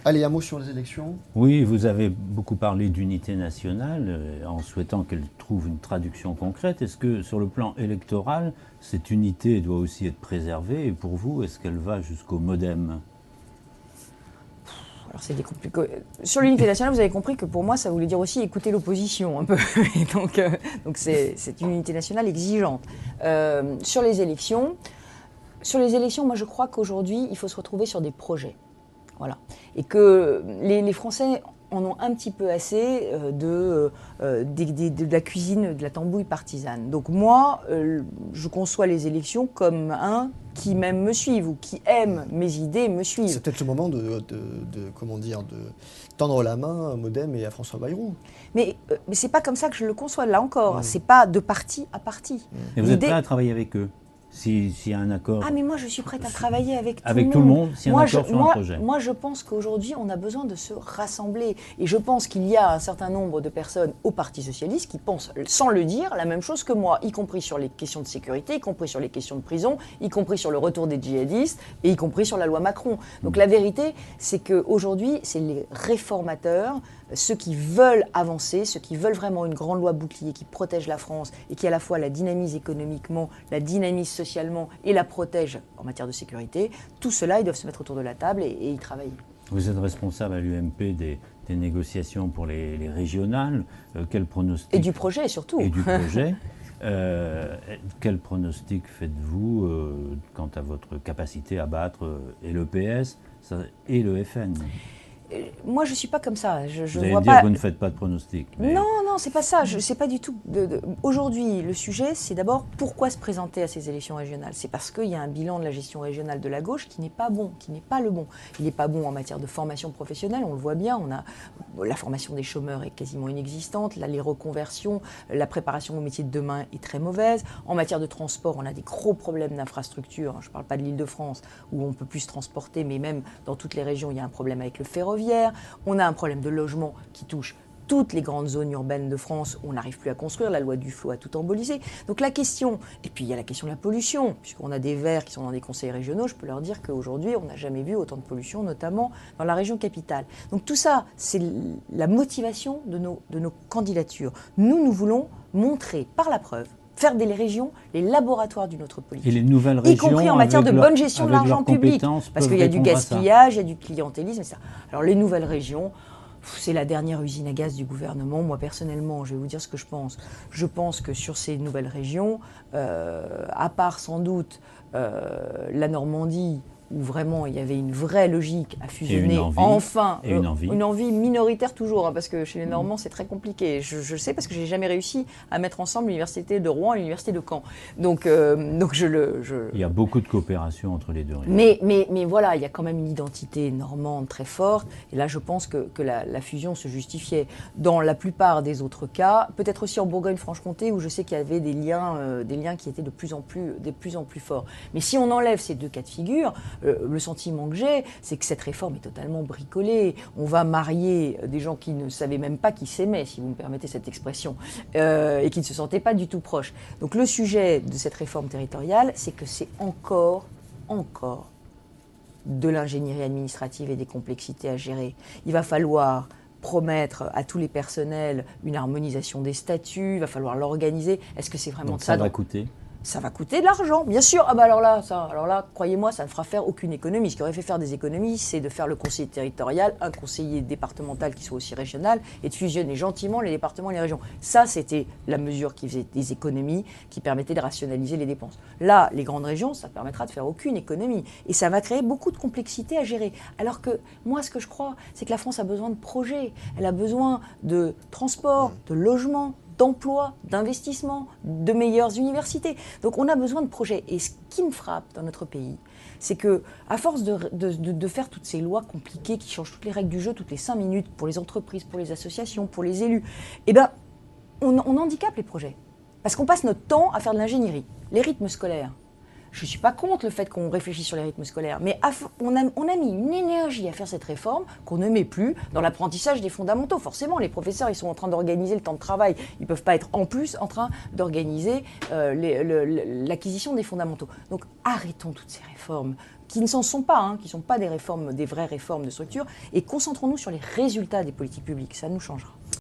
Allez, un mot sur les élections. Oui, vous avez beaucoup parlé d'unité nationale en souhaitant qu'elle trouve une traduction concrète. Est-ce que sur le plan électoral, cette unité doit aussi être préservée? Et pour vous, est-ce qu'elle va jusqu'au MoDem? Alors c'est compliqué. Sur l'unité nationale, vous avez compris que pour moi, ça voulait dire aussi écouter l'opposition un peu. Et donc c'est une unité nationale exigeante. Sur les élections, moi je crois qu'aujourd'hui, il faut se retrouver sur des projets. Voilà. Et que les Français en ont un petit peu assez de la cuisine, de la tambouille partisane. Donc moi, je conçois les élections comme un qui même me suivent ou qui aiment mes idées et me suivent. C'est peut-être le moment de tendre la main à Modem et à François Bayrou. Mais c'est pas comme ça que je le conçois, là encore. C'est pas de parti à parti. Et vous êtes prêt à travailler avec eux s'il y a un accord? Ah mais moi je suis prête à travailler avec tout le monde, s'il y a un accord sur un projet. Moi je pense qu'aujourd'hui on a besoin de se rassembler. Et je pense qu'il y a un certain nombre de personnes au Parti Socialiste qui pensent, sans le dire, la même chose que moi, y compris sur les questions de sécurité, y compris sur les questions de prison, y compris sur le retour des djihadistes, et y compris sur la loi Macron. Donc la vérité, c'est qu'aujourd'hui, c'est les réformateurs, ceux qui veulent avancer, ceux qui veulent vraiment une grande loi bouclier qui protège la France et qui à la fois la dynamise économiquement, la dynamise socialement et la protège en matière de sécurité, tout cela, ils doivent se mettre autour de la table et y travailler. Vous êtes responsable à l'UMP des négociations pour les régionales. Quel pronostic? Et du projet surtout. Et du projet. Quel pronostic faites-vous quant à votre capacité à battre et le PS et le FN? Moi, je ne suis pas comme ça. Vous allez me dire que vous ne faites pas de pronostic. Mais... Non, c'est pas ça. C'est pas du tout. Aujourd'hui, le sujet, c'est d'abord pourquoi se présenter à ces élections régionales. C'est parce qu'il y a un bilan de la gestion régionale de la gauche qui n'est pas bon, qui n'est pas le bon. Il n'est pas bon en matière de formation professionnelle, on le voit bien. La formation des chômeurs est quasiment inexistante. Là, les reconversions, la préparation au métier de demain est très mauvaise. En matière de transport, on a des gros problèmes d'infrastructure. Je ne parle pas de l'Île-de-France, où on ne peut plus se transporter, mais même dans toutes les régions, il y a un problème avec le ferroviaire. On a un problème de logement qui touche toutes les grandes zones urbaines de France où on n'arrive plus à construire. La loi Duflot a tout embolisé. Donc la question, et puis il y a la question de la pollution, puisqu'on a des Verts qui sont dans des conseils régionaux, je peux leur dire qu'aujourd'hui, on n'a jamais vu autant de pollution, notamment dans la région capitale. Donc tout ça, c'est la motivation de nos candidatures. Nous voulons montrer par la preuve, faire des régions les laboratoires d'une autre politique. Et les nouvelles régions, y compris en matière de bonne gestion de l'argent public. Parce qu'il y a du gaspillage, il y a du clientélisme, etc. Alors les nouvelles régions, c'est la dernière usine à gaz du gouvernement. Moi, personnellement, je vais vous dire ce que je pense. Je pense que sur ces nouvelles régions, à part sans doute la Normandie, où vraiment il y avait une vraie logique à fusionner, une envie minoritaire toujours, hein, parce que chez les Normands c'est très compliqué. Je sais parce que j'ai jamais réussi à mettre ensemble l'université de Rouen et l'université de Caen. Donc il y a beaucoup de coopération entre les deux régions. Mais voilà, il y a quand même une identité normande très forte. Et là, je pense que la fusion se justifiait. Dans la plupart des autres cas, peut-être aussi en Bourgogne-Franche-Comté, où je sais qu'il y avait des liens qui étaient de plus en plus forts. Mais si on enlève ces deux cas de figure, le sentiment que j'ai, c'est que cette réforme est totalement bricolée. On va marier des gens qui ne savaient même pas qu'ils s'aimaient, si vous me permettez cette expression, et qui ne se sentaient pas du tout proches. Donc le sujet de cette réforme territoriale, c'est que c'est encore de l'ingénierie administrative et des complexités à gérer. Il va falloir promettre à tous les personnels une harmonisation des statuts, il va falloir l'organiser. Est-ce que c'est vraiment donc ça va coûter? Ça va coûter de l'argent, bien sûr. Ah bah alors là, croyez-moi, ça ne fera faire aucune économie. Ce qui aurait fait faire des économies, c'est de faire le conseiller territorial, un conseiller départemental qui soit aussi régional, et de fusionner gentiment les départements et les régions. Ça, c'était la mesure qui faisait des économies, qui permettait de rationaliser les dépenses. Là, les grandes régions, ça permettra de faire aucune économie. Et ça va créer beaucoup de complexité à gérer. Alors que moi, ce que je crois, c'est que la France a besoin de projets. Elle a besoin de transport, de logement, d'emploi, d'investissement, de meilleures universités. Donc on a besoin de projets. Et ce qui me frappe dans notre pays, c'est que à force de faire toutes ces lois compliquées qui changent toutes les règles du jeu toutes les 5 minutes pour les entreprises, pour les associations, pour les élus, eh ben, on handicape les projets. Parce qu'on passe notre temps à faire de l'ingénierie. Les rythmes scolaires. Je ne suis pas contre le fait qu'on réfléchisse sur les rythmes scolaires, mais on a mis une énergie à faire cette réforme qu'on ne met plus dans l'apprentissage des fondamentaux. Forcément, les professeurs, ils sont en train d'organiser le temps de travail. Ils ne peuvent pas être en plus en train d'organiser l'acquisition des fondamentaux. Donc arrêtons toutes ces réformes qui ne s'en sont pas, qui ne sont pas des réformes, des vraies réformes de structure, et concentrons-nous sur les résultats des politiques publiques. Ça nous changera.